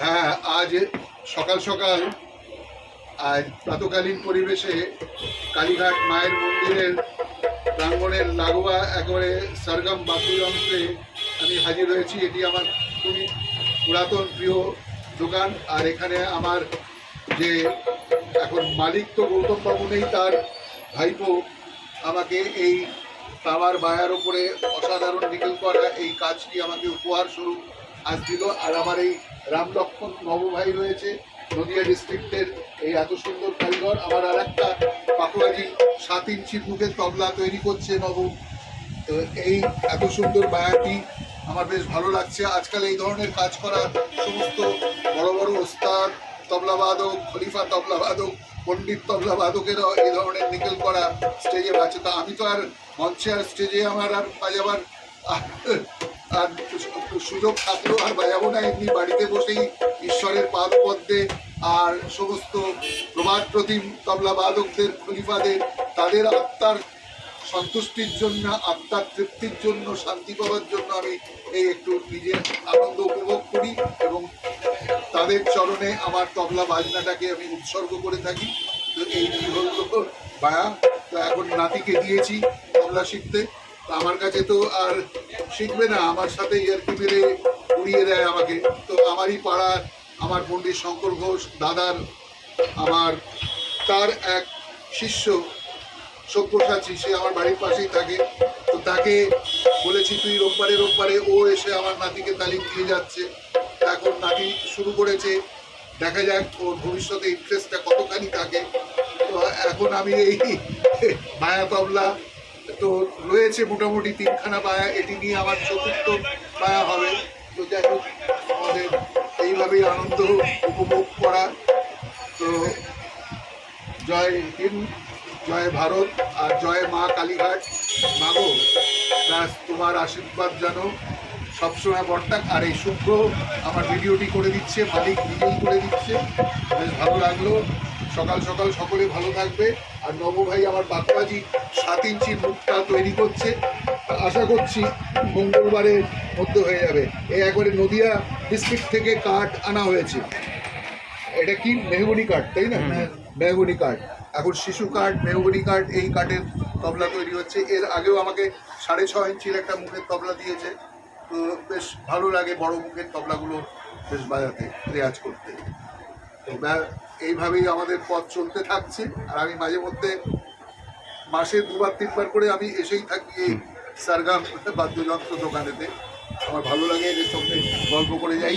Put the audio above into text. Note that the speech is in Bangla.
হ্যাঁ, আজ সকাল সকাল আজ প্রাতকালীন পরিবেশে কালীঘাট মায়ের মন্দিরের প্রাঙ্গণের লাগোয়া একেবারে সরগম বাদ্যযন্ত্রে আমি হাজির হয়েছি। এটি আমার খুবই পুরাতন প্রিয় দোকান। আর এখানে আমার যে এখন মালিক তো গৌতম বাবু নেই, তার ভাইপো আমাকে এই তামার বায়ার ওপরে অসাধারণ নিকেল করা এই কাজটি আমাকে উপহার স্বরূপ আজ দিল। আর আমার এই রামলক্ষণ নবভাই রয়েছে নদিয়া ডিস্ট্রিক্টের, এই এত সুন্দর কারিগর। আমার আর একটা পাকুয়াজি 7 ইঞ্চির মুখের তবলা তৈরি করছে নব। তো এই এত সুন্দর বায়াটি আমার বেশ ভালো লাগছে। আজকাল এই ধরনের কাজ করা সমস্ত বড় বড় ওস্তাদ তবলাবাদক, খলিফা তবলাবাদক, পণ্ডিত তবলাবাদকেরাও এই ধরনের নিকেল করা স্টেজে বাজছে। তো আমি তো আর মঞ্চে আর স্টেজে আমার আর বাজাবার আর সুযোগ থাকলেও আর বাজাবো না। এমনি বাড়িতে বসেই ঈশ্বরের পাদপদ্মে আর সমস্ত প্রবাদ প্রতিম তবলাবাদকদের, খলিফাদের, তাদের আত্মার সন্তুষ্টির জন্য, আত্মার তৃপ্তির জন্য, শান্তি পাওয়ার জন্য আমি এই একটু নিজের আনন্দ উপভোগ করি এবং তাদের চরণে আমার তবলা বাজনাটাকে আমি উৎসর্গ করে থাকি। তো এই হল বায়া। তো এখন নাতিকে দিয়েছি তবলা শিখতে। তো আমার কাছে তো আর শিখবে না, আমার সাথে ইয়ার্কি মেরে উড়িয়ে দেয় আমাকে। তো আমারই পাড়ার আমার পণ্ডিত শঙ্কর ঘোষ দাদার আমার তার এক শিষ্য সব্যসাচী, সে আমার বাড়ির পাশেই থাকে। তো তাকে বলেছি তুই রোববারে ও এসে আমার নাতিকে তালিম দিয়ে যাচ্ছে। এখন নাতি শুরু করেছে, দেখা যাক ওর ভবিষ্যতে ইন্টারেস্টটা কতখানি থাকে। তো এখন আমি এই মায়া তবলা তো রয়েছে মোটামুটি 3খানা পায়া, এটি নিয়ে আমার 4র্থ পায়া হবে। তো যাই হোক, আমাদের এইভাবেই আনন্দ উপভোগ করা। তো জয় হিন্দ, জয় ভারত, আর জয় মা কালীঘাট। মাগো ব্যাস তোমার আশীর্বাদ জানো সবসময় বর্তাক। আর এই শুভ্র আমার ভিডিওটি করে দিচ্ছে, মালিক নিজেই করে দিচ্ছে, বেশ ভালো লাগলো। সকাল সকাল সকলে ভালো থাকবে। আর নব ভাই আমার পাকুয়াজি 7 ইঞ্চির মুখটা তৈরি করছে, আশা করছি মঙ্গলবারের মধ্যে হয়ে যাবে। এই একবারে নদিয়া ডিস্ট্রিক্ট থেকে কাঠ আনা হয়েছে। এটা কি মেহগনি কাঠ, তাই না? মেহগনি কাঠ, এখন শিশু কাঠ, মেহগনি কাঠ, এই কাঠের তবলা তৈরি হচ্ছে। এর আগেও আমাকে 6.5 ইঞ্চির একটা মুখের তবলা দিয়েছে। তো বেশ ভালো লাগে বড় মুখের তবলাগুলো বেশ বাজাতে, রেয়াজ করতে। তো এইভাবেই আমাদের পথ চলতে থাকছে। আর আমি মাঝে মধ্যে মাসে 2-3 বার করে আমি এসেই থাকি এই সরগম বাদ্যযন্ত্র দোকানেতে। আমার ভালো লাগে, এদের সঙ্গে গল্প করে যাই।